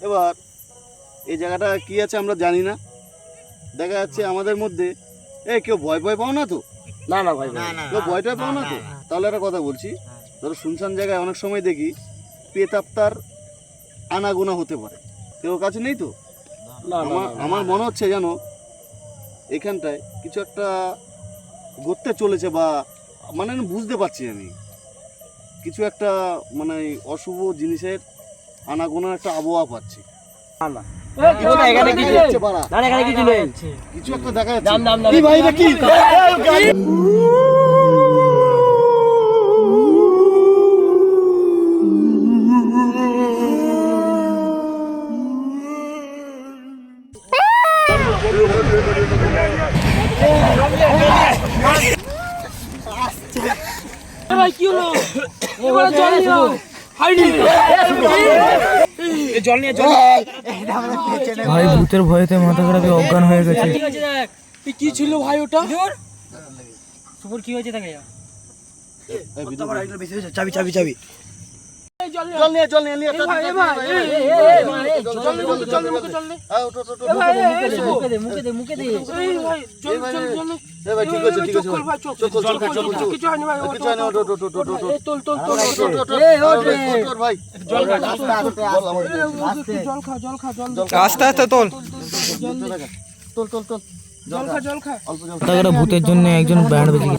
এবার এই জায়গাটা কি আছে আমরা জানি না, দেখা যাচ্ছে আমাদের মধ্যে কেউ ভয় পাও না তো? না না ভাই, কেউ ভয়টা পাও না তো? তাহলে একটা কথা বলছি, ধরো শুনশান জায়গায় অনেক সময় দেখি পেতাত্তার আনাগোনা হতে পারে, কেউ কাছে নেই তো? আমার মনে হচ্ছে যেন এখানটায় কিছু একটা ঘটতে চলেছে, বা মানে আমি বুঝতে পারছি আমি কিছু একটা মানে অশুভ জিনিসের আনাগোনার একটা আবহাওয়া পাচ্ছি। কিছু একটা দেখা যাচ্ছে। ভাই ভূতের ভয়েতে মাথা খারাপ অজ্ঞান হয়ে গেছে। কি ছিল ভাই ওটা? সুপুর কি হয়েছে তাকে? চাবি চাবি চাবি আস্তে আস্তে তোল। জল খা ভূতের জন্য একজন ব্যান্ড বেজে